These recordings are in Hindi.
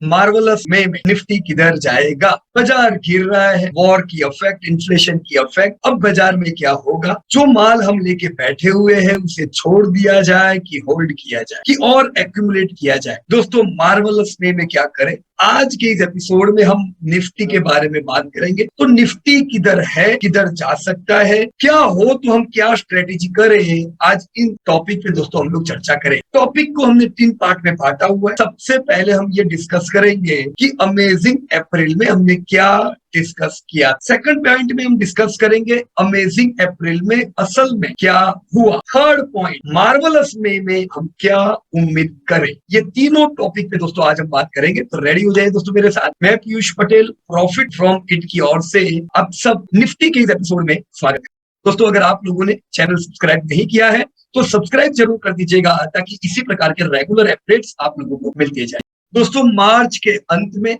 मार्वलस में निफ्टी किधर जाएगा। बाजार गिर रहा है, वॉर की इफेक्ट, इन्फ्लेशन की इफेक्ट। अब बाजार में क्या होगा, जो माल हम लेके बैठे हुए हैं उसे छोड़ दिया जाए कि होल्ड किया जाए कि और एक्यूमुलेट किया जाए। दोस्तों मार्वलस में क्या करें, आज के इस एपिसोड में हम निफ्टी के बारे में बात करेंगे। तो निफ्टी किधर है, किधर जा सकता है, क्या हो तो हम क्या स्ट्रेटेजी करें, आज इन टॉपिक पे दोस्तों हम लोग चर्चा करें। टॉपिक को हमने 3 पार्ट में बांटा हुआ है। सबसे पहले हम ये डिस्कस करेंगे कि अमेजिंग अप्रैल में हमने क्या डिस्कस किया। सेकंड पॉइंट में हम डिस्कस करेंगे अमेजिंग अप्रैल में असल में क्या हुआ। थर्ड पॉइंट मार्वलस में हम क्या उम्मीद करें। ये तीनों टॉपिक पे दोस्तों आज हम बात करेंगे। तो रेडी हो जाए दोस्तों मेरे साथ। मैं Piyush Patel, profit from it की ओर से आप सब निफ्टी के इस एपिसोड में स्वागत है। दोस्तों अगर आप लोगों ने चैनल सब्सक्राइब नहीं किया है तो सब्सक्राइब जरूर कर दीजिएगा ताकि इसी प्रकार के रेगुलर अपडेट्स आप लोगों को मिलती जाए। दोस्तों मार्च के अंत में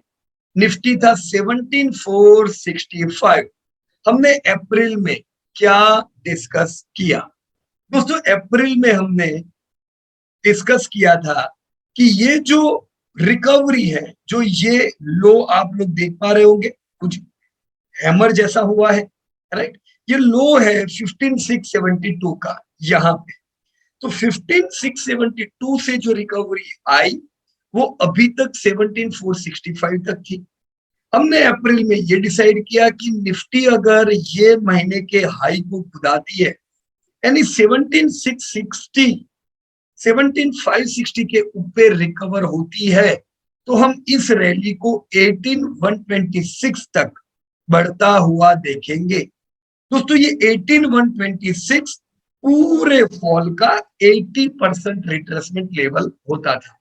निफ्टी था 17,465। हमने अप्रैल में क्या डिस्कस किया। दोस्तों अप्रैल में हमने डिस्कस किया था कि ये जो रिकवरी है, जो ये लो आप लोग देख पा रहे होंगे, कुछ हैमर जैसा हुआ है, राइट। ये लो है 15,672 का यहां पे। तो 15,672 से जो रिकवरी आई वो अभी तक 17,465 तक थी। हमने अप्रैल में ये डिसाइड किया कि निफ्टी अगर ये महीने के हाई को खुदाती है, यानी 17,660 17,560 के ऊपर रिकवर होती है, तो हम इस रैली को 18,126 तक बढ़ता हुआ देखेंगे। दोस्तों ये 18,126 पूरे फॉल का 80% रिट्रेसमेंट लेवल होता था।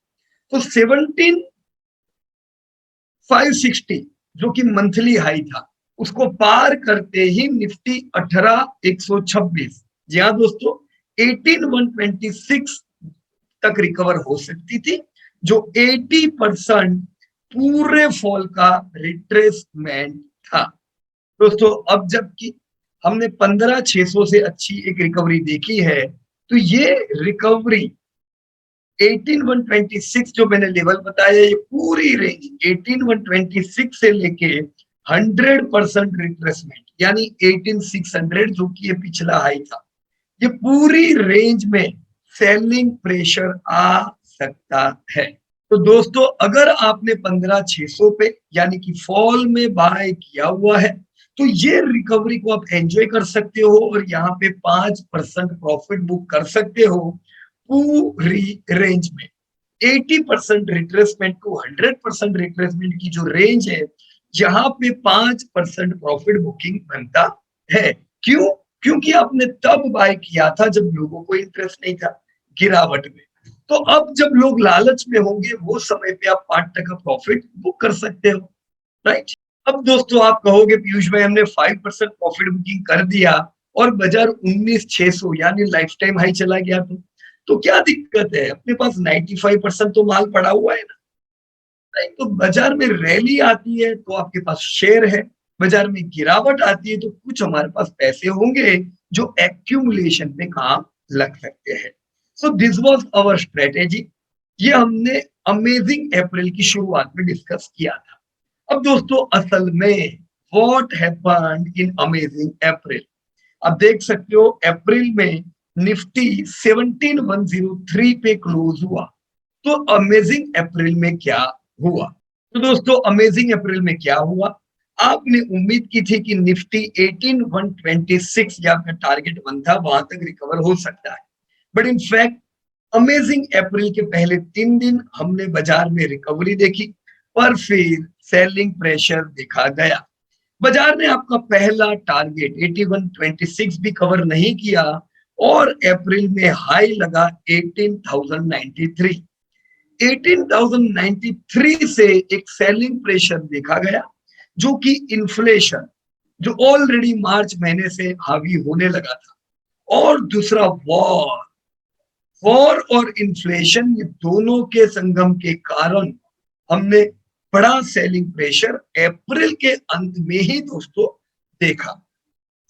तो 17,560 जो कि मंथली हाई था, उसको पार करते ही निफ्टी 18,126, जी हाँ दोस्तों, 18,126 तक रिकवर हो सकती थी, जो 80% पूरे फॉल का रिट्रेसमेंट था। दोस्तों अब जबकि हमने 15,600 से अच्छी एक रिकवरी देखी है, तो ये रिकवरी 18,126 जो मैंने लेवल बताया, ये पूरी रेंज 18,126 से लेके 100% रिट्रेसमेंट यानी 18,600 जो कि ये पिछला हाई था, ये पूरी रेंज में सेलिंग प्रेशर आ सकता है। तो दोस्तों अगर आपने 15,600 पे यानी कि फॉल में बाय किया हुआ है, तो ये रिकवरी को आप एंजॉय कर सकते हो और यहाँ पे 5% प्रॉफिट बुक कर सकते हो पूरी रेंज में। 80% रिट्रेसमेंट को 100% रिट्रेसमेंट की जो रेंज है, यहाँ पे 5% प्रॉफिट बुकिंग बनता है। क्यों? क्योंकि आपने तब बाय किया था जब लोगों को इंटरेस्ट नहीं था गिरावट में। तो अब जब लोग लालच में होंगे, वो समय पे आप 5% प्रॉफिट बुक कर सकते हो, राइट। अब दोस्तों आप कहोगे पीयूष भाई हमने 5% प्रॉफिट बुकिंग कर दिया और बाजार 19,600 यानी लाइफ टाइम हाई चला गया, तो क्या दिक्कत है, अपने पास 95% तो माल पड़ा हुआ है ना, राइट। तो बाजार में रैली आती है तो आपके पास शेयर है, बाजार में गिरावट आती है तो कुछ हमारे पास पैसे होंगे जो एक्यूमुलेशन में काम लग सकते हैं। So this was our strategy. ये हमने अमेजिंग अप्रैल की शुरुआत में डिस्कस किया था। अब दोस्तों असल में व्हाट हैपेंड इन अमेजिंग अप्रैल, आप देख सकते हो अप्रैल में निफ्टी 17,103 पे क्लोज हुआ। तो अमेजिंग अप्रैल में क्या हुआ। तो दोस्तों अमेजिंग अप्रैल में क्या हुआ, आपने उम्मीद की थी कि निफ्टी 18,126 या आपका टारगेट 1 था, वहां तक रिकवर हो सकता है। बट इन फैक्ट अमेजिंग अप्रैल के पहले 3 दिन हमने बाजार में रिकवरी देखी, पर फिर सेलिंग प्रेशर देखा गया। बाजार ने आपका पहला टारगेट 8126 भी कवर नहीं किया और अप्रैल में हाई लगा 18,093। 18,093 से एक सेलिंग प्रेशर देखा गया, जो कि इन्फ्लेशन जो ऑलरेडी मार्च महीने से हावी होने लगा था, और दूसरा वॉर वॉर और इन्फ्लेशन, ये दोनों के संगम के कारण हमने बड़ा सेलिंग प्रेशर अप्रैल के अंत में ही दोस्तों देखा।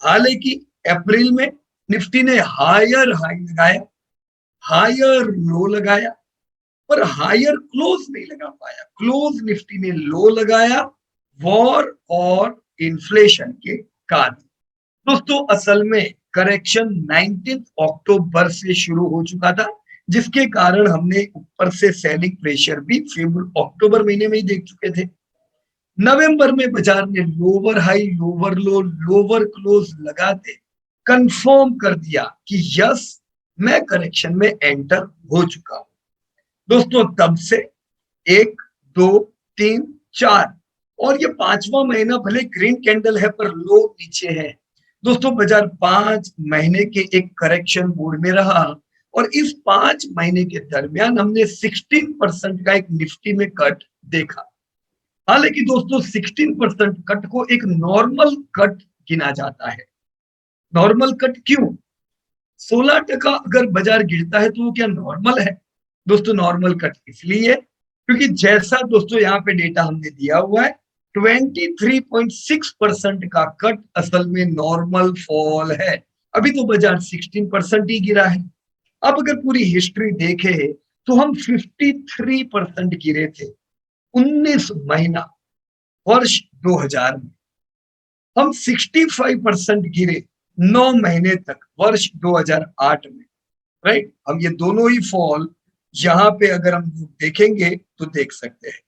हालांकि अप्रैल में निफ्टी ने हायर हाई लगाया, हायर लो लगाया, पर हायर क्लोज नहीं लगा पाया, क्लोज निफ्टी ने लो लगाया वॉर और इन्फ्लेशन के कारण। दोस्तों असल में करेक्शन 19 अक्टूबर से शुरू हो चुका था, जिसके कारण हमने ऊपर से सेलिंग प्रेशर भी अक्टूबर महीने में ही देख चुके थे। नवंबर में बाजार ने लोअर हाई लोअर लो लोअर क्लोज लगाते कंफर्म कर दिया कि यस मैं करेक्शन में एंटर हो चुका हूं। दोस्तों तब से 1, 2, 3, 4 और ये 5वां महीना भले ग्रीन कैंडल है पर लो नीचे है। दोस्तों बाजार 5 महीने के एक करेक्शन मोड में रहा और इस 5 महीने के दरमियान हमने 16% का एक निफ्टी में कट देखा। हालांकि दोस्तों 16% कट को एक नॉर्मल कट गिना जाता है। नॉर्मल कट क्यों? 16% अगर बाजार गिरता है तो वो क्या नॉर्मल है? दोस्तों नॉर्मल कट इसलिए क्योंकि जैसा दोस्तों यहाँ पे डेटा हमने दिया हुआ है 23.6% का कट असल में नॉर्मल फॉल है। अभी तो बाजार 16% ही गिरा है। अब अगर पूरी हिस्ट्री देखे तो हम 53% गिरे थे 19 महीना वर्ष 2000 में। हम 65% गिरे 9 महीने तक वर्ष 2008 में। राइट, हम ये दोनों ही फॉल यहाँ पे अगर हम देखेंगे तो देख सकते हैं।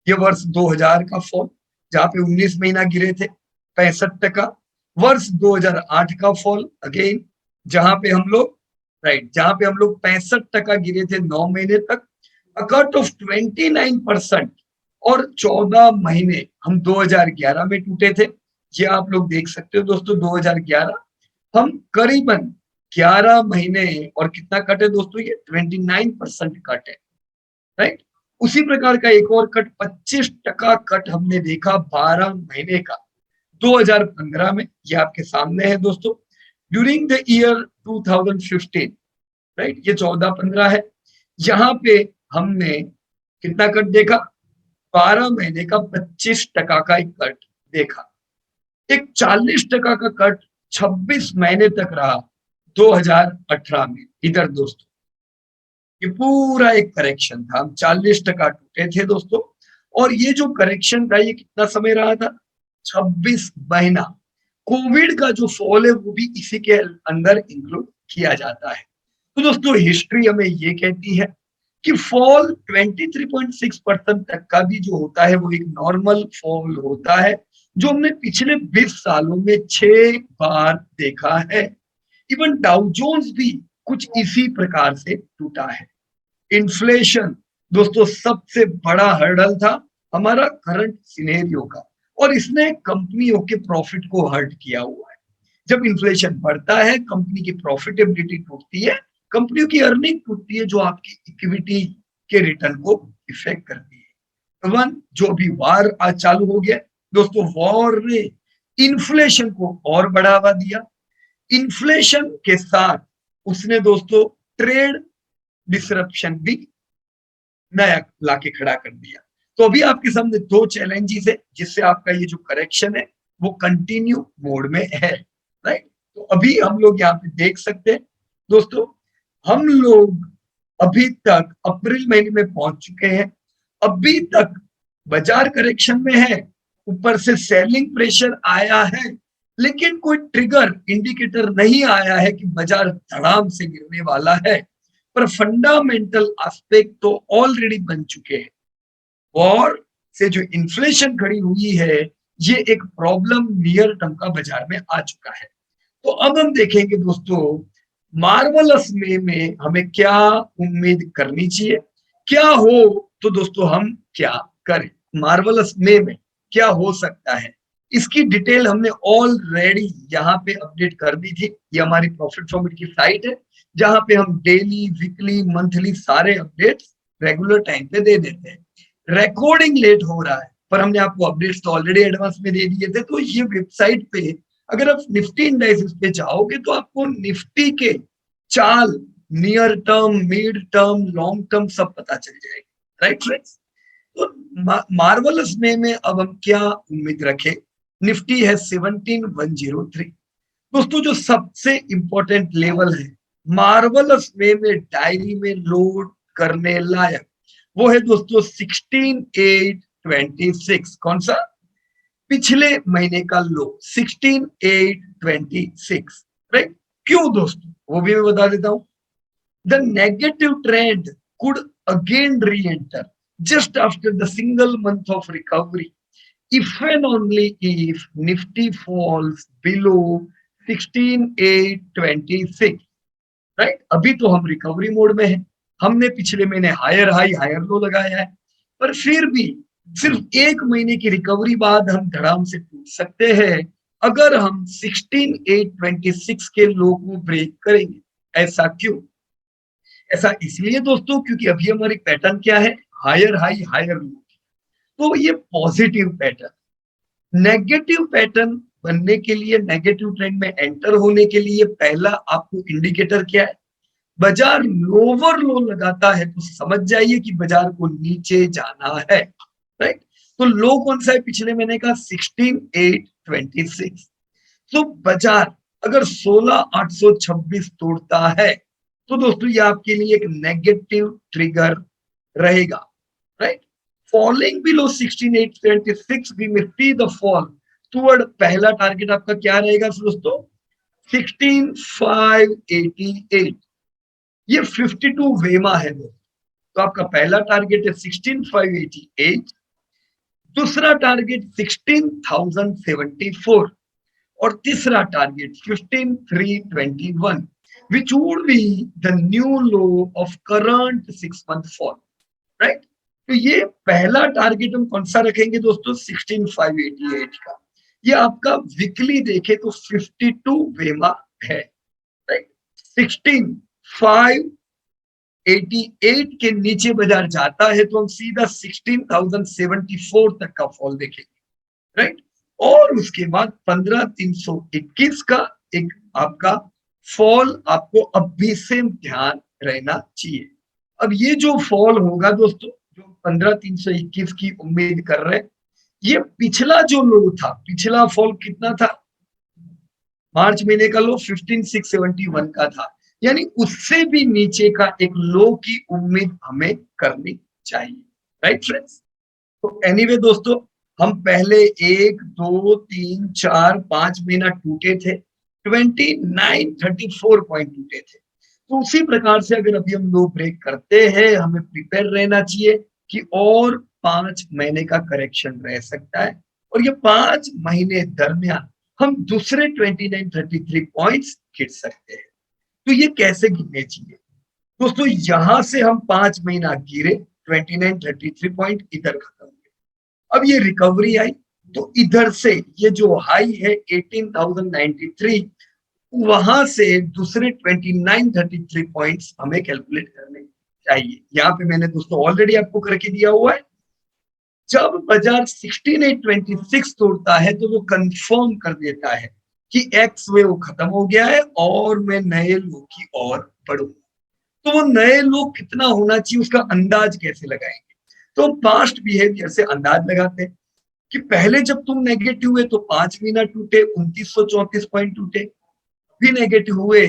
ये वर्ष 2000 का फॉल जहां पे 19 महीना गिरे थे 65%। वर्ष 2008 का फॉल अगेन जहां पे हम लोग जहां पे हम लोग 65% गिरे थे 9 महीने तक, अ कट ऑफ 29%। और 14 महीने हम 2011 में टूटे थे। ये आप लोग देख सकते हो दोस्तों 2011 हम करीबन 11 महीने और कितना कट है दोस्तों, ये 29% कट है। राइट, उसी प्रकार का एक और कट 25% कट हमने देखा 12 महीने का 2015 में। ये आपके सामने है दोस्तों, ड्यूरिंग द ईयर 2015। राइट, ये 14-15 है। यहाँ पे हमने कितना कट देखा? 12 महीने का 25% का एक कट देखा। एक 40% का कट 26 महीने तक रहा 2018 में। इधर दोस्तों ये पूरा एक करेक्शन था, हम 40% टूटे थे दोस्तों। और ये जो करेक्शन था ये कितना समय रहा था? 26 महीना। कोविड का जो फॉल है वो भी इसी के अंदर इंक्लूड किया जाता है। तो दोस्तों हिस्ट्री हमें ये कहती है कि फॉल 23.6% तक का भी जो होता है वो एक नॉर्मल फॉल होता है, जो हमने पिछले 20 सालों में 6 बार देखा है। इवन डाउ जोन्स भी कुछ इसी प्रकार से टूटा है। इन्फ्लेशन दोस्तों सबसे बड़ा हर्डल था हमारा करंट सिनेरियो का, और इसने कंपनियों के प्रॉफिट को हर्ट किया हुआ है। जब इन्फ्लेशन बढ़ता है कंपनी की प्रॉफिटेबिलिटी टूटती है, कंपनियों की अर्निंग टूटती है, जो आपकी इक्विटी के रिटर्न को इफेक्ट करती है। वन जो अभी वार आज चालू हो गया दोस्तों, वॉर ने इन्फ्लेशन को और बढ़ावा दिया। इन्फ्लेशन के साथ उसने दोस्तों ट्रेड डिसरप्शन भी नया लाके खड़ा कर दिया। तो अभी आपके सामने 2 चैलेंजेस है जिससे आपका ये जो करेक्शन है वो कंटिन्यू मोड में है। राइट, तो अभी हम लोग यहाँ पे देख सकते हैं दोस्तों, हम लोग अभी तक अप्रैल महीने में पहुंच चुके हैं। अभी तक बाजार करेक्शन में है, ऊपर से सेलिंग प्रेशर आया है, लेकिन कोई ट्रिगर इंडिकेटर नहीं आया है कि बाजार धड़ाम से गिरने वाला है। पर फंडामेंटल एस्पेक्ट तो ऑलरेडी बन चुके हैं। वॉर से जो इन्फ्लेशन खड़ी हुई है ये एक प्रॉब्लम नियर टर्म का बाजार में आ चुका है। तो अब हम देखेंगे दोस्तों मार्वलस में हमें क्या उम्मीद करनी चाहिए, क्या हो तो दोस्तों हम क्या करें। मार्वलस में क्या हो सकता है इसकी डिटेल हमने ऑलरेडी यहाँ पे अपडेट कर दी थी। ये हमारी प्रॉफिट फॉर्मेट की साइट है जहां पे हम डेली वीकली मंथली सारे अपडेट्स रेगुलर टाइम पे दे देते हैं। रिकॉर्डिंग लेट हो रहा है पर हमने आपको अपडेट्स तो ऑलरेडी एडवांस में दे दिए थे। तो ये वेबसाइट पे अगर आप निफ्टी इंडाइसेस पे जाओगे तो आपको निफ्टी के चाल near term, mid term, long term सब पता चल जाएगा। राइट फ्रेंड्स, तो मार्वलस में अब हम क्या उम्मीद रखें। निफ्टी है 17,103। दोस्तों जो सबसे इंपॉर्टेंट लेवल है मार्वलस में डायरी में लोड करने लायक वो है दोस्तों 16,826। कौन सा? पिछले महीने का लो 16,826, राइट। क्यों दोस्तों, वो भी मैं बता देता हूं। The negative trend could again re-enter just after the single month of recovery if and only if Nifty falls below 16,826, right. अभी तो हम रिकवरी मोड में है, हमने पिछले महीने हायर हाई हायर लो लगाया है, पर फिर भी सिर्फ एक महीने की रिकवरी बाद हम धड़ाम से टूट सकते हैं अगर हम 16,826 के लो को ब्रेक करेंगे। ऐसा क्यों? ऐसा इसलिए दोस्तों क्योंकि अभी हमारी पैटर्न क्या है? Higher high higher low. तो ये पॉजिटिव पैटर्न। नेगेटिव पैटर्न बनने के लिए, नेगेटिव ट्रेंड में एंटर होने के लिए पहला आपको इंडिकेटर क्या है? बाजार लोअर लो लगाता है तो समझ जाइए कि बाजार को नीचे जाना है, राइट। तो लो कौन सा है पिछले महीने का? 16,826। तो बाजार अगर 16,826 तोड़ता है तो दोस्तों ये आपके लिए एक नेगेटिव ट्रिगर रहेगा, right. Falling below 16,826 we may see the fall toward, पहला टारगेट आपका क्या रहेगा दोस्तों? 16,588। ये 52 वेमा है वो। तो आपका पहला टारगेट है 16,588, दूसरा टारगेट 16,074 और तीसरा target 15,321 which would be the new low of current 6-month fall, right? तो ये पहला टारगेट हम कौन सा रखेंगे दोस्तों? 16,588 का। ये आपका वीकली देखे तो 52 वेमा है, राइट। 16,588 के नीचे बाजार जाता है तो हम सीधा 16,074 तक का फॉल देखेंगे, राइट। और उसके बाद 15,321 का एक आपका फॉल आपको अभी से ध्यान रहना चाहिए। अब ये जो फॉल होगा दोस्तों, जो 15,321 की उम्मीद कर रहे हैं, ये पिछला जो लो था, पिछला फॉल कितना था? मार्च महीने का लो 15,671 का था, यानी उससे भी नीचे का एक लो की उम्मीद हमें करनी चाहिए, राइट फ्रेंड्स। तो एनीवे दोस्तों, हम पहले 1, 2, 3, 4, 5 महीना टूटे थे, 2934 पॉइंट टूटे थे। तो उसी प्रकार से अगर अभी हम लो ब्रेक करते हैं, हमें प्रिपेयर रहना चाहिए कि और 5 महीने का करेक्शन रह सकता है और ये 5 महीने दरमियान हम दूसरे 2933 पॉइंट्स गिर सकते हैं। तो ये कैसे गिरने चाहिए दोस्तों? यहां से हम 5 महीना गिरे, 2933 पॉइंट इधर खत्म। अब ये रिकवरी आई तो इधर से ये जो हाई है 18,093, वहां से दूसरे 2933 पॉइंट्स हमें कैलकुलेट करने चाहिए। यहाँ पे मैंने दोस्तों ऑलरेडी आपको करके दिया हुआ है। जब बाजार 16,826 तोड़ता है तो वो कंफर्म कर देता है कि एक्स वेव खत्म हो गया है और मैं नए लो की ओर बढ़ूंगा। तो वो नए लो कितना होना चाहिए उसका अंदाज कैसे लगाएंगे? तो पास्ट बिहेवियर से अंदाज लगाते हैं कि पहले जब तुम नेगेटिव हुए तो 5 महीना टूटे, 2,934 पॉइंट टूटे, भी नेगेटिव हुए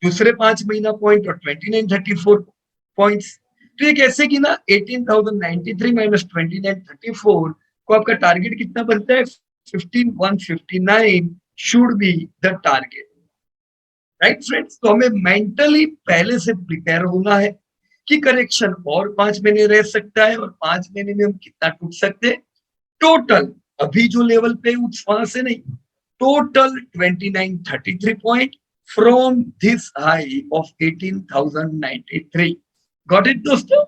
दूसरे 5 महीना पॉइंट और 2,934 पॉइंट्स। तो ये कैसे कि ना 18,093 माइनस 2,934 को आपका टारगेट कितना बनता है? 15,159 should be the target, right friends. तो हमें मेंटली पहले से प्रिपेयर होना है कि करेक्शन और 5 महीने रह सकता है और 5 महीने में हम कितना टूट सकते हैं। टोटल अभी जो लेवल पे वहां से नहीं, total 2933 point from this high of 18,093। Got it दोस्तों?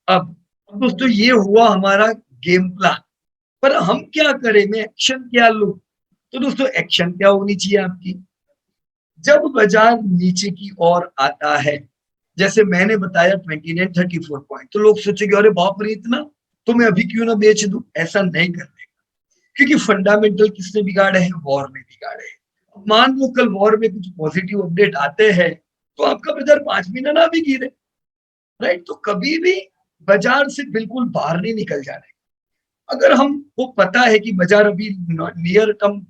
अब दोस्तों ये हुआ हमारा गेम प्लान, पर हम क्या करें, मैं एक्शन क्या लूं? तो दोस्तों एक्शन क्या होनी चाहिए आपकी? जब बाजार नीचे की ओर आता है, जैसे मैंने बताया 2934 पॉइंट, तो लोग सोचेंगे अरे बाप रे इतना, तो मैं अभी क्यों ना बेच दूं। ऐसा नहीं करने का, क्योंकि फंडामेंटल किसने बिगाड़े हैं? वॉर ने बिगाड़े हैं। मान लो कल वॉर में कुछ पॉजिटिव अपडेट आते हैं तो आपका बाजार 5 महीना ना भी गिरे, राइट। तो कभी भी बाजार से बिल्कुल बाहर नहीं निकल जाने। अगर हमको पता है कि बाजार अभी नियर टर्म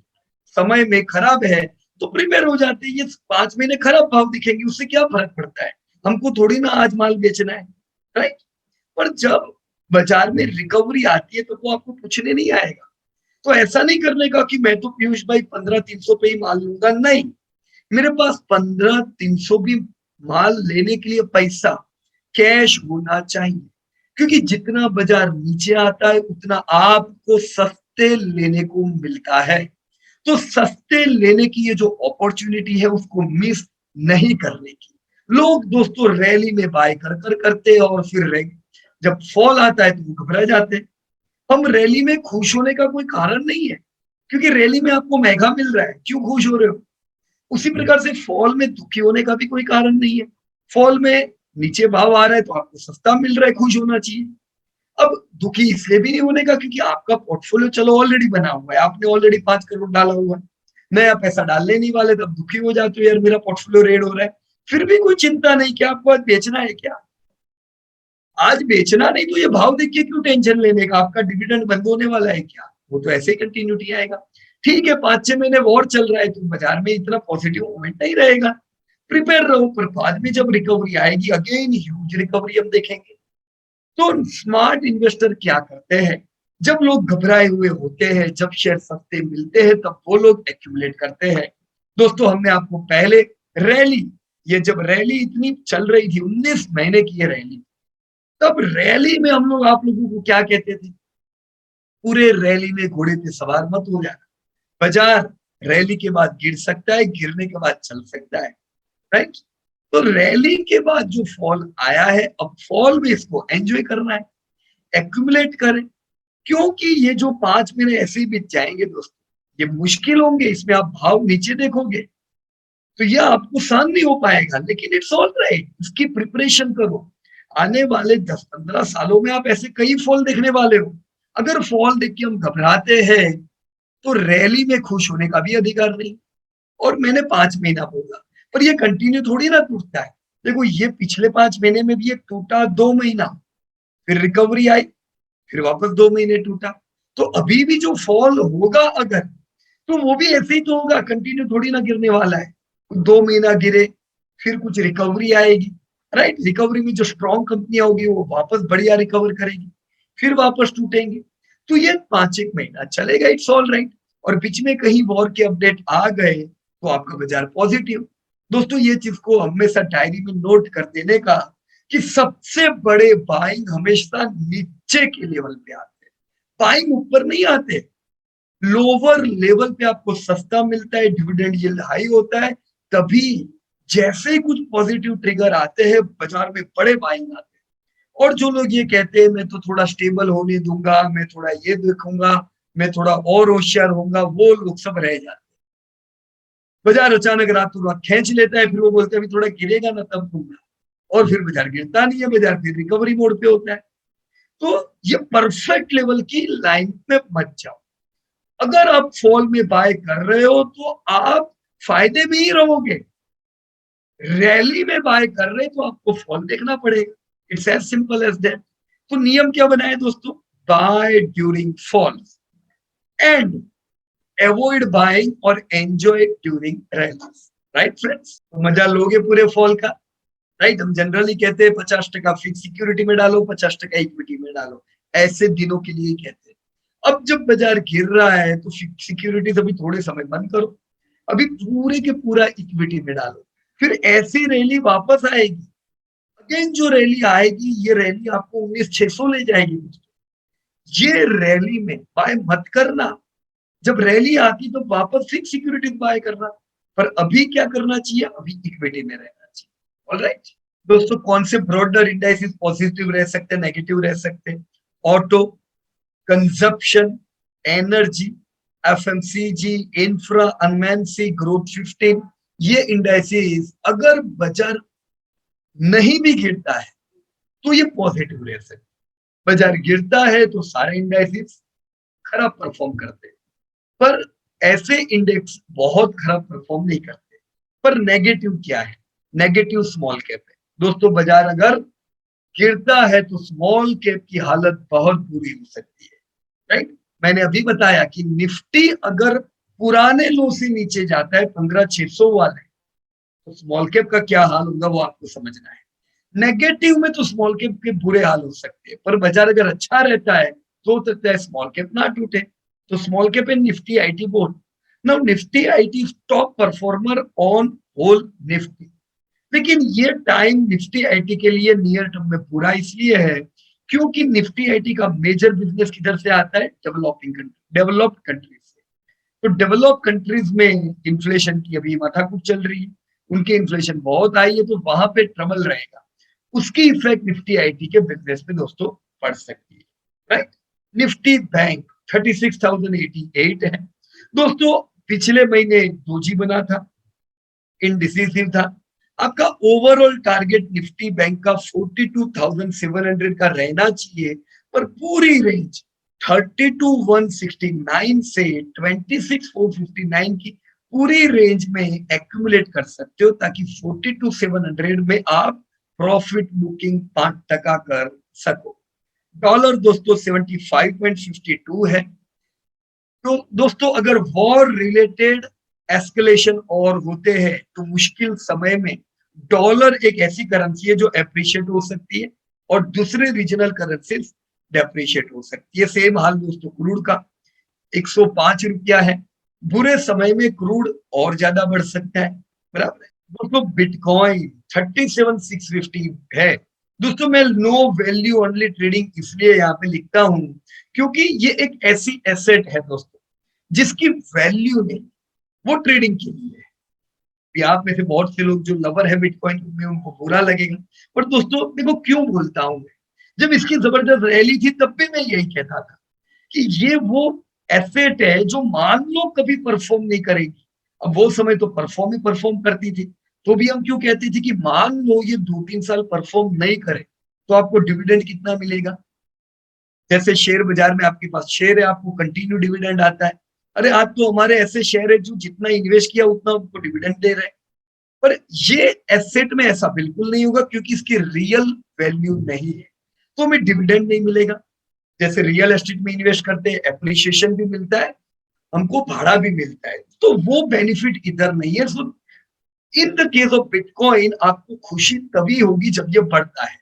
समय में खराब है तो प्रिपेयर हो जाते हैं। ये 5 महीने खराब भाव दिखेंगे, उससे क्या फर्क पड़ता है? हमको थोड़ी ना आज माल बेचना है, राइट। पर जब बाजार में रिकवरी आती है तो वो आपको पूछने नहीं आएगा। तो ऐसा नहीं करने का कि मैं तो पीयूष भाई 15-300 पे ही माल लूंगा, नहीं। मेरे पास 15-300 भी माल लेने के लिए पैसा कैश होना चाहिए, क्योंकि जितना बाजार नीचे आता है उतना आपको सस्ते लेने को मिलता है। तो सस्ते लेने की ये जो अपॉर्चुनिटी है उसको मिस नहीं करने की। लोग दोस्तों रैली में बाय कर कर करते हैं और फिर जब फॉल आता है तो वो घबरा जाते हैं। हम रैली में खुश होने का कोई कारण नहीं है, क्योंकि रैली में आपको महंगा मिल रहा है, क्यों खुश हो रहे हो? उसी प्रकार से फॉल में दुखी होने का भी कोई कारण नहीं है। फॉल में नीचे भाव आ रहा है तो आपको सस्ता मिल रहा है, खुश होना चाहिए। अब दुखी इसलिए भी नहीं होने का क्योंकि आपका पोर्टफोलियो चलो ऑलरेडी बना हुआ है, आपने ऑलरेडी 5 करोड़ डाला हुआ है, नया पैसा डालने नहीं वाले, तब दुखी हो जाते हो यार मेरा पोर्टफोलियो रेड हो रहा है। फिर भी कोई चिंता नहीं, क्या आपको आज बेचना है क्या? आज बेचना नहीं तो ये भाव देख के क्यों टेंशन लेने का? आपका डिविडेंड बंद होने वाला है क्या? वो तो ऐसे ही कंटिन्यूटी आएगा। ठीक है, 5-6 महीने वॉर चल रहा है तो बाजार में इतना पॉजिटिव मोमेंट नहीं रहेगा, प्रिपेयर रहो, पर बाद में जब रिकवरी आएगी अगेन ह्यूज रिकवरी हम देखेंगे। तो स्मार्ट इन्वेस्टर क्या करते हैं? जब लोग घबराए हुए होते हैं, जब शेयर सस्ते मिलते हैं, तब वो लोग एक्यूमुलेट करते हैं। दोस्तों हमने आपको पहले रैली, ये जब रैली इतनी चल रही थी 19 महीने की ये रैली, तब रैली में हम लोग आप लोगों को क्या कहते थे? पूरे रैली में घोड़े पे सवार मत हो जाना, बाजार रैली के बाद गिर सकता है, गिरने के बाद चल सकता है, राइट? तो रैली के बाद जो फॉल आया है, अब फॉल में इसको एंजॉय करना है, एक्यूमुलेट करें, क्योंकि ये जो 5 महीने ऐसे ही बीत जाएंगे दोस्तों, ये मुश्किल होंगे, इसमें आप भाव नीचे देखोगे तो ये आपको सहन नहीं हो पाएगा, लेकिन इट्स ऑल राइट, इसकी प्रिपरेशन करो। आने वाले 10-15 सालों में आप ऐसे कई फॉल देखने वाले हो। अगर फॉल देख के हम घबराते हैं तो रैली में खुश होने का भी अधिकार नहीं। और मैंने 5 महीना बोला, पर ये कंटिन्यू थोड़ी ना टूटता है। देखो ये पिछले 5 महीने में भी एक टूटा 2 महीना, फिर रिकवरी आई, फिर वापस 2 महीने टूटा। तो अभी भी जो फॉल होगा अगर, तो वो भी ऐसे ही तो होगा, कंटिन्यू थोड़ी ना गिरने वाला है। 2 महीना गिरे, फिर कुछ रिकवरी आएगी, राइट? रिकवरी में जो स्ट्रॉन्ग कंपनियां होगी वो वापस बढ़िया रिकवर करेगी, फिर वापस टूटेंगे। तो ये 5 एक महीना चलेगा, इट्स ऑल राइट। और बीच में कहीं वॉर के अपडेट आ गए तो आपका बाजार पॉजिटिव। दोस्तों ये चीज को हमेशा डायरी में नोट कर देने का कि सबसे बड़े बाइंग हमेशा नीचे के लेवल पे आते हैं, बाइंग ऊपर नहीं आते। लोअर लेवल पे आपको सस्ता मिलता है, डिविडेंड यील्ड हाई होता है, तभी जैसे ही कुछ पॉजिटिव ट्रिगर आते हैं बाजार में बड़े बाइंग आते हैं। और जो लोग ये कहते हैं मैं तो थोड़ा स्टेबल होने दूंगा, मैं थोड़ा ये देखूंगा, मैं थोड़ा और होशियार होऊंगा, वो लोग सब रह जाते हैं। बाजार अचानक रातों रात खींच लेता है, फिर वो बोलते हैं अभी थोड़ा गिरेगा ना तब दूंगा, और फिर बाजार गिरता नहीं है, बाजार फिर रिकवरी मोड पे होता है। तो ये परफेक्ट लेवल की लाइन में मत जाओ। अगर आप फॉल में बाय कर रहे हो तो आप फायदे में ही रहोगे। रैली में बाय कर रहे तो आपको फॉल देखना पड़ेगा। It's as simple as that. तो नियम क्या बनाए दोस्तों? Buy during fall and avoid buying और enjoy during rallies, right friends? तो मजा लोगे पूरे फॉल का, राइट? हम जनरली कहते हैं 50% फिक्स सिक्योरिटी में डालो, 50% इक्विटी में डालो, ऐसे दिनों के लिए कहते हैं। अब जब बाजार गिर रहा है तो सिक्योरिटी अभी थोड़े समय बंद करो, अभी पूरे के पूरा इक्विटी में डालो, फिर ऐसी रैली वापस आएगी, अगेन जो रैली आएगी ये रैली आपको 19,600 ले जाएगी। ये रैली में बाय मत करना, जब रैली आती तो वापस फिक्स सिक्योरिटी बाय करना, पर अभी क्या करना चाहिए? अभी इक्विटी में रहना चाहिए। ऑलराइट दोस्तों, कौन से ब्रॉडर इंडाइसेस पॉजिटिव रह सकते हैं, नेगेटिव रह सकते हैं? Auto, consumption, energy, FMCG, infra, अनमैन्सी, ग्रोथ 15, ये इंडाइसेस अगर बाजार नहीं भी गिरता है तो ये पॉजिटिव रह सकते। बाजार गिरता है तो सारे इंडाइसेस खराब परफॉर्म करते हैं, पर ऐसे इंडेक्स बहुत खराब परफॉर्म नहीं करते। पर नेगेटिव क्या है? नेगेटिव स्मॉल कैप है दोस्तों। बाजार अगर गिरता है तो स्मॉल कैप की हालत बहुत बुरी हो सकती है, राइट? मैंने अभी बताया कि निफ्टी अगर पुराने लो से नीचे जाता है 15,600 वाले, तो स्मॉल कैप का क्या हाल होगा वो आपको समझना है। नेगेटिव में तो स्मॉल कैप के बुरे हाल हो सकते हैं, पर बाजार अगर अच्छा रहता है तो हो सकता है स्मॉल कैप ना टूटे। तो small cap and Nifty IT board, now Nifty IT top performer on whole Nifty. लेकिन ये टाइम निफ्टी आईटी के लिए नियर टर्म में पूरा इसलिए है क्योंकि निफ्टी आईटी का मेजर बिजनेस किधर से आता है, डेवलप्ड कंट्रीज से। तो डेवलप कंट्रीज में इन्फ्लेशन की अभी माथाकुट चल रही है, उनके इन्फ्लेशन बहुत हाई है, तो वहां पे ट्रबल रहेगा, उसकी इफेक्ट निफ्टी आईटी के बिजनेस में दोस्तों पड़ सकती है, राइट। निफ्टी बैंक 36,088 है दोस्तों। पिछले महीने दोजी बना था, इनडिसिसिव था। आपका ओवरऑल टारगेट निफ्टी बैंक का 42,700 का रहना चाहिए, पर पूरी रेंज 32,169 से 26,459 की पूरी रेंज में एक्यूमुलेट कर सकते हो, ताकि 42,700 में आप प्रॉफिट बुकिंग 5% कर सको। डॉलर दोस्तों 75.52 है। तो दोस्तों अगर वॉर रिलेटेड एस्केलेशन और होते हैं तो मुश्किल समय में डॉलर एक ऐसी करेंसी है जो अप्रिशिएट हो सकती है और दूसरे रीजनल करेंसी डेप्रिशिएट हो सकती है। सेम हाल दोस्तों क्रूड का 105 रुपया है, बुरे समय में क्रूड और ज्यादा बढ़ सकता है, बराबर है दोस्तों। बिटकॉइन 37,650 है दोस्तों। मैं नो वैल्यू ओनली ट्रेडिंग इसलिए यहाँ पे लिखता हूं क्योंकि ये एक ऐसी एसेट है दोस्तों जिसकी वैल्यू नहीं, वो ट्रेडिंग के लिए है। आप में से बहुत से लोग जो लवर है बिटकॉइन में उनको बुरा लगेगा, पर दोस्तों देखो क्यों बोलता हूं मैं, जब इसकी जबरदस्त रैली थी तब भी मैं यही कहता था कि ये वो एसेट है जो मान लो कभी परफॉर्म नहीं करेगी। अब वो समय तो परफॉर्म करती थी, तो भी हम क्यों कहते थे कि मान लो ये 2-3 साल परफॉर्म नहीं करे तो आपको डिविडेंड कितना मिलेगा। जैसे शेयर बाजार में आपके पास शेयर है, आपको कंटिन्यू डिविडेंड आता है। अरे आज तो हमारे ऐसे शेयर है जो जितना इन्वेस्ट किया उतना आपको डिविडेंड दे रहे हैं। पर ये एसेट में ऐसा बिल्कुल नहीं होगा क्योंकि इसकी रियल वैल्यू नहीं है, तो हमें डिविडेंड नहीं मिलेगा। जैसे रियल एस्टेट में इन्वेस्ट करते हैं एप्रिसिएशन भी मिलता है, हमको भाड़ा भी मिलता है, तो वो बेनिफिट इधर नहीं है। So in the case of bitcoin आपको खुशी तभी होगी जब ये बढ़ता है।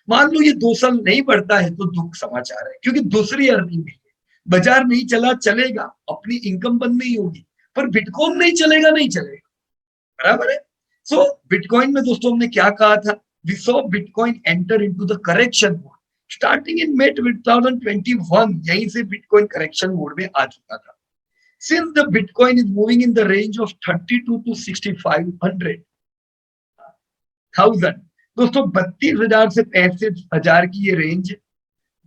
मान लो ये 2 साल नहीं बढ़ता है तो दुख समाचार है, क्योंकि दूसरी अर्निंग भी है। बाजार नहीं चला चलेगा, अपनी इनकम बंद नहीं होगी, पर बिटकॉइन नहीं चलेगा, नहीं चलेगा, बराबर है। सो बिटकॉइन में दोस्तों हमने क्या कहा था, we saw bitcoin enter into the correction mode starting in May 2021। यहीं से बिटकॉइन करेक्शन मोड में आ चुका था। Since the Bitcoin is moving in the range of 32 to 6,500 thousand दोस्तों, 32,000 से 65,000 की ये रेंज,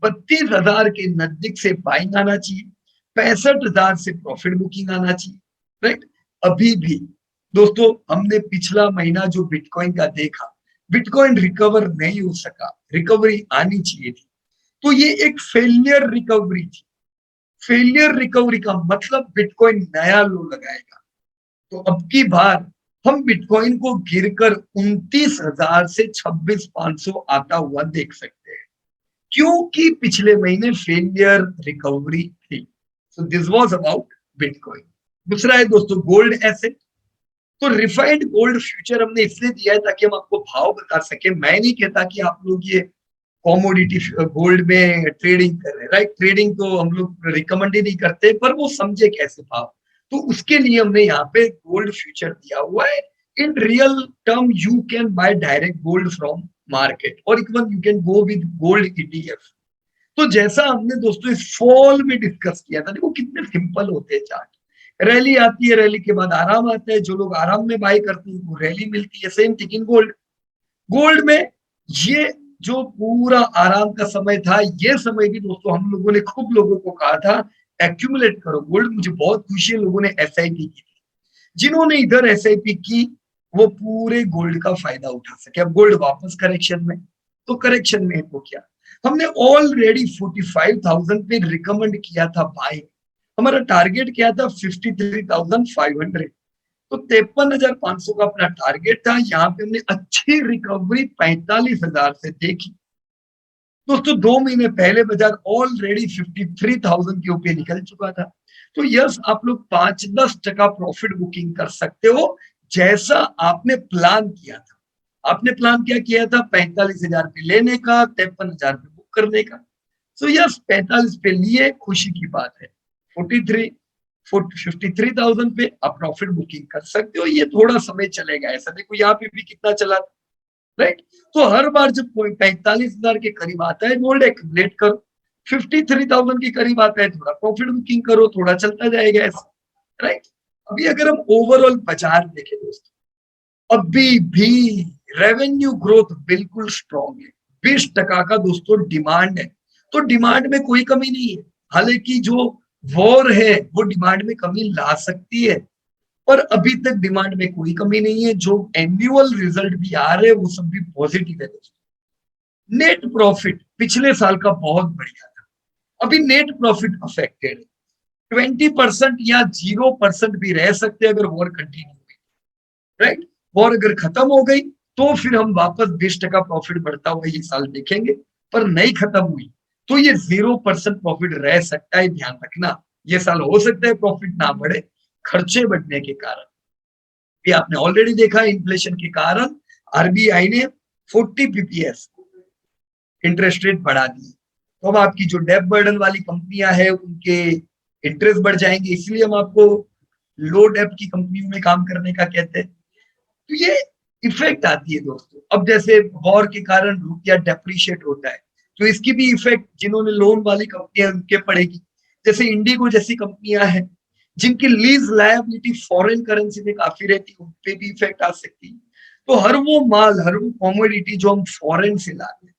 32,000 के नजदीक से बाइंग आना चाहिए, 65,000 से प्रॉफिट बुकिंग आना चाहिए, राइट। अभी भी दोस्तों हमने पिछला महीना जो बिटकॉइन का देखा, बिटकॉइन रिकवर नहीं हो सका, रिकवरी आनी चाहिए थी, तो ये एक फेलियर रिकवरी थी। फेलियर रिकवरी का मतलब बिटकॉइन नया लो लगाएगा। तो अब की बार हम बिटकॉइन को गिरकर 29,000 से 26,500 आता हुआ देख सकते हैं, क्योंकि पिछले महीने फेलियर रिकवरी थी। सो दिस वाज अबाउट बिटकॉइन। दूसरा है दोस्तों गोल्ड एसेट। तो रिफाइंड गोल्ड फ्यूचर हमने इसलिए दिया है ताकि हम आपको भाव बता सके। मैं नहीं कहता कि आप लोग ये कॉमोडिटी गोल्ड में ट्रेडिंग कर रहे हैं, राइट। ट्रेडिंग तो हम लोग रिकमेंड ही नहीं करते, पर वो समझे कैसे भाव, तो उसके लिए हमने यहाँ पे गोल्ड फ्यूचर दिया हुआ है। In real term you can buy direct gold from market और even you can go with gold ETF. तो जैसा हमने दोस्तों इस फॉल में डिस्कस किया था, देखो कितने सिंपल होते हैं चार्ट। रैली आती है, रैली के बाद आराम आता है, जो लोग आराम में बाय करते हैं वो रैली मिलती है। Same thing in gold. Gold में ये जो पूरा आराम का समय था, ये समय भी दोस्तों हम लोगों ने खूब लोगों को कहा था एक्यूमुलेट करो गोल्ड। मुझे बहुत खुशी है लोगों ने एसआईपी की थी। जिन्होंने इधर एसआईपी की वो पूरे गोल्ड का फायदा उठा सके। अब गोल्ड वापस करेक्शन में, तो करेक्शन में तो क्या, हमने ऑलरेडी 45,000 पे रिकमेंड किया था बाय। हमारा टारगेट क्या था 53,500। तो 53,500 का अपना टारगेट था। यहाँ पे हमने अच्छी रिकवरी 45,000 से देखी दोस्तों। 2 महीने पहले बाजार ऑलरेडी 53,000 के ऊपर निकल चुका था। तो यस, आप लोग 5-10% प्रॉफिट बुकिंग कर सकते हो, जैसा आपने प्लान किया था। आपने प्लान क्या किया था? 45,000 पे लेने का, 53,000 पे बुक करने का। सो यस, 45 पे लिए, खुशी की बात है। 43 53,000 पे आप प्रॉफिट बुकिंग कर सकते हो। ये थोड़ा समय चलेगा, ऐसा देखो यहाँ पे भी कितना चला, राइट। तो हर बार जब कोई 45,000 के करीब आता है, गोल्ड एक्यूमुलेट करो। 53,000 के करीब आता है, थोड़ा प्रॉफिट बुकिंग करो, थोड़ा चलता जाएगा ऐसा, राइट। अभी अगर हम ओवरऑल बाजार देखें दोस्तों, अभी भी रेवेन्यू ग्रोथ बिल्कुल स्ट्रॉन्ग है। 20% का दोस्तों डिमांड है, तो डिमांड में कोई कमी नहीं है। हालांकि जो वॉर है वो डिमांड में कमी ला सकती है, पर अभी तक डिमांड में कोई कमी नहीं है। जो एनुअल रिजल्ट भी आ रहे हैं वो सब भी पॉजिटिव है दोस्तों। नेट प्रॉफिट पिछले साल का बहुत बढ़िया था, अभी नेट प्रॉफिट अफेक्टेड है। 20% या 0% भी रह सकते अगर वॉर कंटिन्यू हुई, राइट। वॉर अगर खत्म हो गई तो फिर हम वापस 20% प्रॉफिट बढ़ता हुआ ये साल देखेंगे, पर नहीं खत्म हुई तो ये 0% प्रॉफिट रह सकता है, ध्यान रखना। ये साल हो सकता है प्रॉफिट ना बढ़े, खर्चे बढ़ने के कारण। भी आपने ऑलरेडी देखा, इन्फ्लेशन के कारण आरबीआई ने 40 पीपीएस इंटरेस्ट रेट बढ़ा दिए। तो अब आपकी जो डेब्ट बर्डन वाली कंपनियां हैं उनके इंटरेस्ट बढ़ जाएंगे, इसलिए हम आपको लो डेब्ट की कंपनियों में काम करने का कहते हैं। तो ये इफेक्ट आती है दोस्तों। अब जैसे वॉर के कारण रुपया डेप्रिशिएट होता है, तो इसकी भी इफेक्ट जिन्होंने लोन वाली कंपनियां उनके पड़ेगी। जैसे इंडिगो जैसी कंपनियां हैं जिनकी लीज लायबिलिटी फॉरेन करेंसी में काफी रहती है, उन पे भी इफेक्ट आ सकती है। तो हर वो माल, हर वो कॉमोडिटी जो हम फॉरेन से लाते हैं,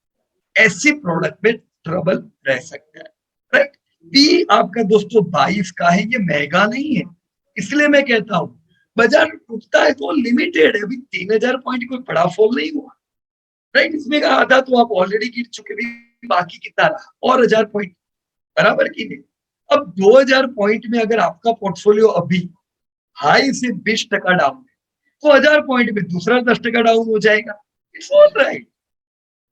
ऐसी प्रोडक्ट में ट्रबल रह सकता है, राइट। बी आपका दोस्तों 22 का है, ये महंगा नहीं है। इसलिए मैं कहता हूं बाजार टूटता है तो लिमिटेड है। अभी 3,000 पॉइंट कोई बड़ा फॉल नहीं हुआ, राइट। इसमें का आधा तो आप ऑलरेडी गिर चुके भी, बाकी कितना रहा? और 1,000 पॉइंट बराबर की नहीं। अब 2,000 पॉइंट में अगर आपका पोर्टफोलियो अभी हाई से 20% डाउन है, तो 1,000 पॉइंट में दूसरा 10% डाउन हो जाएगा। It's all right,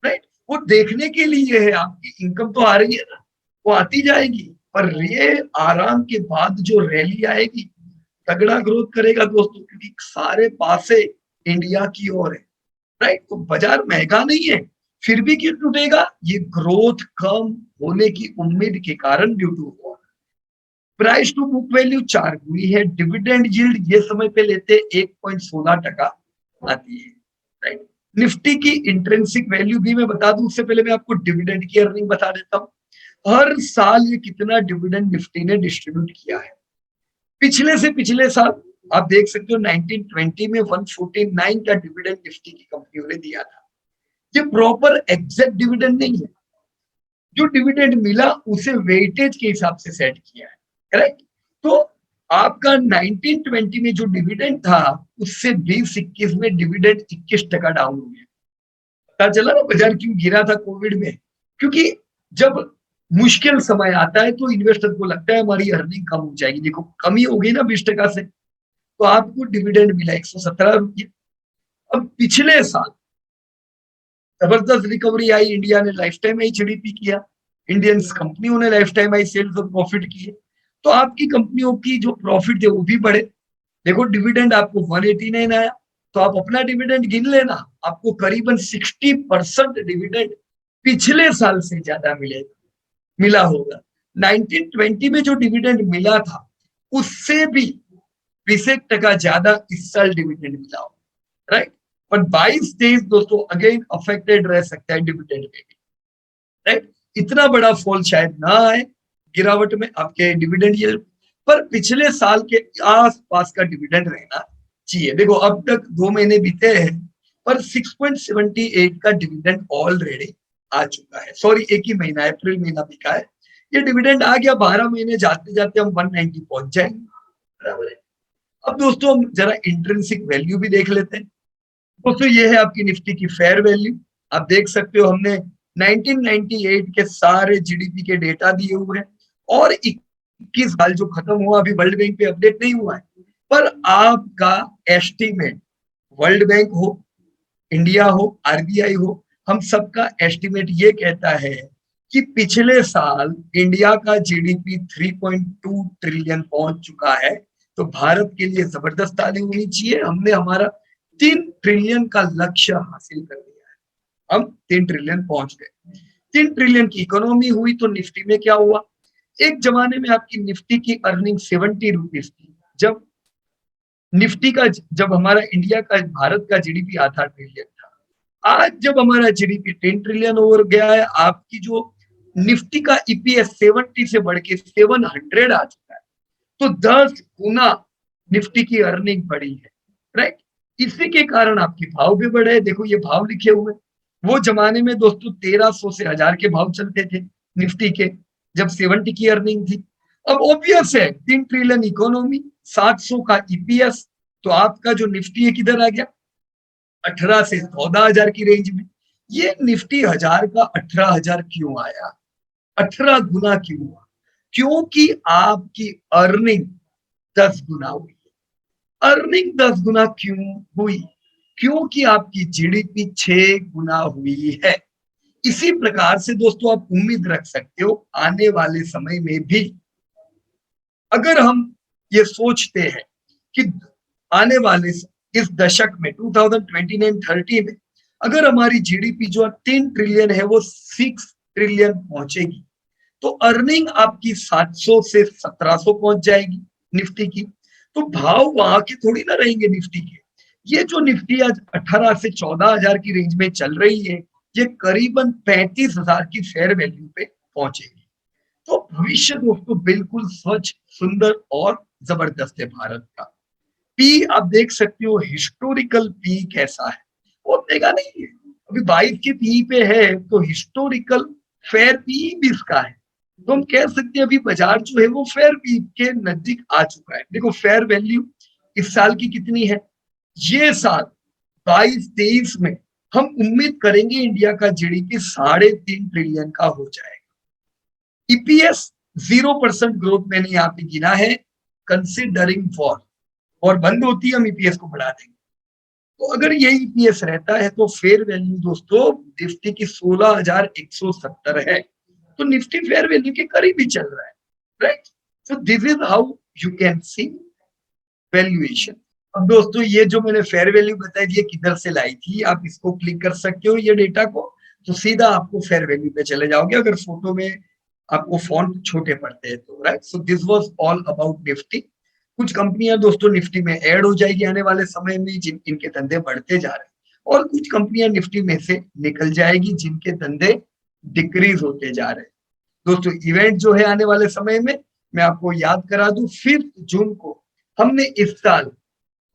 right. वो देखने के लिए है, आपकी इनकम तो आ रही है ना, वो आती जाएगी। पर ये आराम के बाद जो रैली आएगी, तगड़ा ग्रोथ करेगा दोस्तों, क्योंकि सारे पासे इंडिया की ओर है, राइट। तो बाजार महंगा नहीं है, फिर भी क्यों टूटेगा? ये ग्रोथ कम होने की उम्मीद के कारण due to war. Price to book value 4 गुनी है। डिविडेंड यील्ड ये समय पे लेते 1.16% आती है, राइट। निफ्टी की इंट्रिंसिक वैल्यू भी मैं बता दूं, उससे पहले मैं आपको डिविडेंड की अर्निंग बता देता हूं। हर साल ये कितना डिविडेंड निफ्टी ने डिस्ट्रीब्यूट किया है। पिछले से पिछले साल आप देख सकते हो 1920 में 149 का डिविडेंड निफ्टी की कंपनियों ने दिया था। ये प्रॉपर एग्जैक्ट डिविडेंड नहीं है, जो डिविडेंड मिला उसे वेटेज के हिसाब से सेट किया है, करेक्ट। तो आपका 1920 में जो डिविडेंड था उससे 2021 में डिविडेंड 21% डाउन हो गया। पता चला ना बाजार क्यों गिरा था कोविड में? क्योंकि जब मुश्किल समय आता है तो इन्वेस्टर को लगता है हमारी अर्निंग कम हो जाएगी। देखो कमी हो गई ना 20% से, तो आपको डिविडेंड मिला 117 रुपये। अब पिछले साल जबरदस्त रिकवरी आई, इंडिया ने लाइफ टाइम आई जीडीपी किया, इंडियन कंपनियों ने लाइफ टाइम आई सेल्स और प्रॉफिट किए, तो आपकी कंपनियों की जो प्रॉफिट है वो भी बढ़े। देखो डिविडेंड आपको 189 आया, तो आप अपना डिविडेंड गिन लेना, आपको करीबन 60% डिविडेंड पिछले साल से ज्यादा मिला होगा। 1920 में जो डिविडेंड मिला था उससे भी 20% ज्यादा इस साल डिविडेंड मिला हो, राइट। पर 22 डेज दोस्तों अगेन अफेक्टेड रह सकता है डिविडेंड में भी, राइट। इतना बड़ा फॉल शायद ना आए गिरावट में आपके डिविडेंड यील्ड, पर पिछले साल के आसपास का डिविडेंड रहना चाहिए। देखो अब तक 2 महीने बीते हैं, पर 6.78 का डिविडेंड ऑलरेडी आ चुका है। सॉरी, एक ही महीना, अप्रैल महीना बिका है, ये डिविडेंड आ गया। 12 महीने जाते जाते हम 190 पहुंच जाएंगे, बराबर है। अब दोस्तों हम जरा इंट्रिंसिक वैल्यू भी देख लेते हैं। दोस्तों ये है आपकी निफ्टी की फेयर वैल्यू। आप देख सकते हो हमने 1998 के सारे जीडीपी के डेटा दिए हुए हैं, और 21 साल जो खत्म हुआ अभी वर्ल्ड बैंक पे अपडेट नहीं हुआ है, पर आपका एस्टिमेट, वर्ल्ड बैंक हो, इंडिया हो, आरबीआई हो, हम सबका एस्टिमेट ये कहता है कि पिछले साल इंडिया का जीडीपी 3.2 ट्रिलियन पहुंच चुका है। तो भारत के लिए जबरदस्त ताली होनी चाहिए, हमने हमारा 3 ट्रिलियन का लक्ष्य हासिल कर लिया है। हम 3 ट्रिलियन पहुंच गए। 3 ट्रिलियन की इकोनॉमी हुई तो निफ्टी में क्या हुआ? एक जमाने में आपकी निफ्टी की अर्निंग 70 रुपीज थी। जब निफ्टी का, जब हमारा इंडिया का, भारत का जीडीपी आधा ट्रिलियन था। आज जब हमारा जीडीपी 10 ट्रिलियन हो गया है, आपकी जो निफ्टी का ईपीएस 70 से बढ़ के 700 आ चुका है। तो 10 गुना निफ्टी की अर्निंग बढ़ी है, राइट। इसी के कारण आपके भाव भी बढ़े। देखो ये भाव लिखे हुए। वो जमाने में दोस्तों 1300 से 1000 के भाव चलते थे निफ्टी के, जब 70 की अर्निंग थी। अब ऑब्वियस है 3 ट्रिलियन इकोनॉमी, 700 का ईपीएस, तो आपका जो निफ्टी है किधर आ गया? 18 से 14,000 की रेंज में। ये निफ्टी 1000 का 18,000 क्यों आया? 18 गुना क्यों हुआ? क्योंकि आपकी अर्निंग 10 गुना हुई। अर्निंग 10 गुना क्यों हुई? क्योंकि आपकी जीडीपी 6 गुना हुई है। इसी प्रकार से दोस्तों आप उम्मीद रख सकते हो आने वाले समय में भी, अगर हम ये सोचते हैं कि आने वाले इस दशक में 2029-30 में अगर हमारी जीडीपी जो 3 ट्रिलियन है वो 6 ट्रिलियन पहुंचेगी, तो अर्निंग आपकी 700 से 1700 पहुंच जाएगी निफ्टी की। तो भाव वहां के थोड़ी ना रहेंगे निफ्टी के। ये जो निफ्टी आज 18 से 14,000 की रेंज में चल रही है, ये करीबन 35,000 की फेयर वैल्यू पे पहुंचेगी। तो भविष्य दोस्तों बिल्कुल स्वच्छ, सुंदर और जबरदस्त है भारत का। पी आप देख सकते हो, हिस्टोरिकल पी कैसा है, वो देगा नहीं है। अभी 22 के पी पे है, तो हिस्टोरिकल फेयर पी भी इसका है। तो हम कह सकते हैं अभी बाजार जो है वो फेयर पी के नजदीक आ चुका है। देखो फेयर वैल्यू इस साल की कितनी है? ये साल 22-23 में हम उम्मीद करेंगे इंडिया का जीडीपी 3.5 ट्रिलियन का हो जाएगा। ईपीएस 0% ग्रोथ मैंने यहाँ पे गिना है, कंसिडरिंग वॉर। और बंद होती है हम ईपीएस को बढ़ा देंगे। तो अगर ये ईपीएस रहता है तो फेयर वैल्यू दोस्तों निफ्टी की 16,170 है। तो निफ्टी फेयर वैल्यू के करीब ही चल रहा है, right. So this is how you can see valuation. अब दोस्तों ये जो मैंने फेयर वैल्यू बताई थी, ये किधर से लाई थी? आप इसको क्लिक कर सकते हो ये डेटा को, तो सीधा आपको फेयर वैल्यू पे चले जाओगे, अगर फोटो में आपको फॉन्ट छोटे पड़ते हैं तो, right. So this was all about Nifty. कुछ कंपनियां दोस्तों निफ्टी में ऐड हो जाएगी आने वाले समय में, जिन इनके धंधे बढ़ते जा रहे हैं, और कुछ कंपनियां निफ्टी में से निकल जाएगी जिनके धंधे डिक्रीज होते जा रहे हैं। दोस्तों इवेंट जो है आने वाले समय में, मैं आपको याद करा दूं, 5 जून को हमने इस साल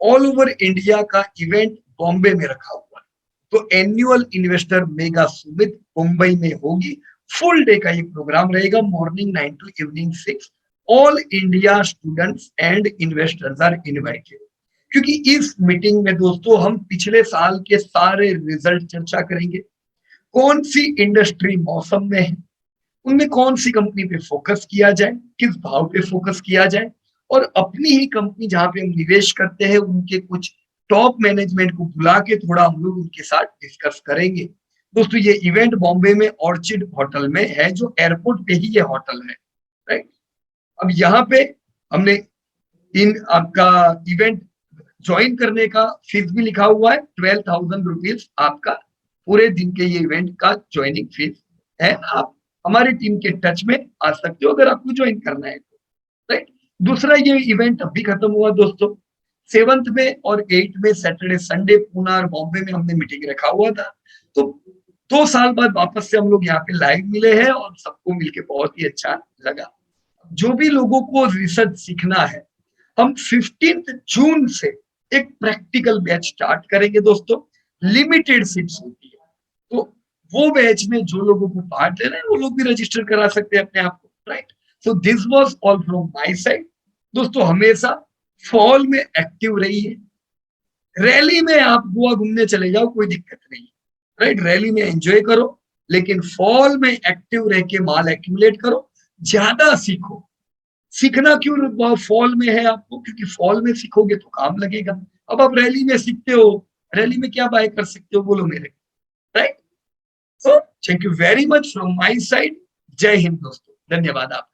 ऑल ओवर इंडिया का इवेंट बॉम्बे में रखा हुआ है। तो annual investor mega summit Mumbai में होगी। फुल डे का ये प्रोग्राम रहेगा, morning 9 to evening 6। All India students and investors are invited. क्योंकि इस मीटिंग में दोस्तों हम पिछले साल के सारे रिजल्ट चर्चा करेंगे। कौन सी इंडस्ट्री मौसम में है, उनमें कौन सी कंपनी पे फोकस किया जाए, किस भाव पे फोकस किया जाए, और अपनी ही कंपनी जहां पे हम निवेश करते हैं उनके कुछ टॉप मैनेजमेंट को बुला के थोड़ा हम लोग उनके साथ डिस्कस करेंगे। दोस्तों ये इवेंट बॉम्बे में ऑर्चिड होटल में है, जो एयरपोर्ट पे ही ये होटल है, राइट। अब यहाँ पे हमने इन आपका इवेंट ज्वाइन करने का फीस भी लिखा हुआ है, 12,000 रुपीज आपका पूरे दिन के ये इवेंट का ज्वाइनिंग फीस है। आप हमारी टीम के टच में आ सकते हो अगर आपको ज्वाइन करना है तो, राइट। दूसरा ये इवेंट अभी खत्म हुआ दोस्तों, 7th में और 8th में सैटरडे संडे पूना और बॉम्बे में हमने मीटिंग रखा हुआ था। तो 2 साल बाद वापस से हम लोग यहाँ पे लाइव मिले हैं और सबको मिलके बहुत ही अच्छा लगा। जो भी लोगों को रिसर्च सीखना है, हम 15 जून से एक प्रैक्टिकल बैच स्टार्ट करेंगे दोस्तों। लिमिटेड सीट्स होती है, तो वो बैच में जो लोगों को पार्ट लेना है वो लोग भी रजिस्टर करा सकते हैं अपने आप को, right. So this was all from my side. दोस्तों हमेशा फॉल में एक्टिव रहिए। रैली में आप गोवा घूमने चले जाओ, कोई दिक्कत नहीं, राइट। रैली में एंजॉय करो, लेकिन फॉल में एक्टिव रह के माल एक्यूमुलेट करो, ज्यादा सीखो। सीखना क्यों फॉल में है आपको? क्योंकि फॉल में सीखोगे तो काम लगेगा। अब आप रैली में सीखते हो, रैली में क्या बाय कर सकते हो बोलो मेरे, right. So thank you very much from my side. जय हिंद दोस्तों, धन्यवाद आप।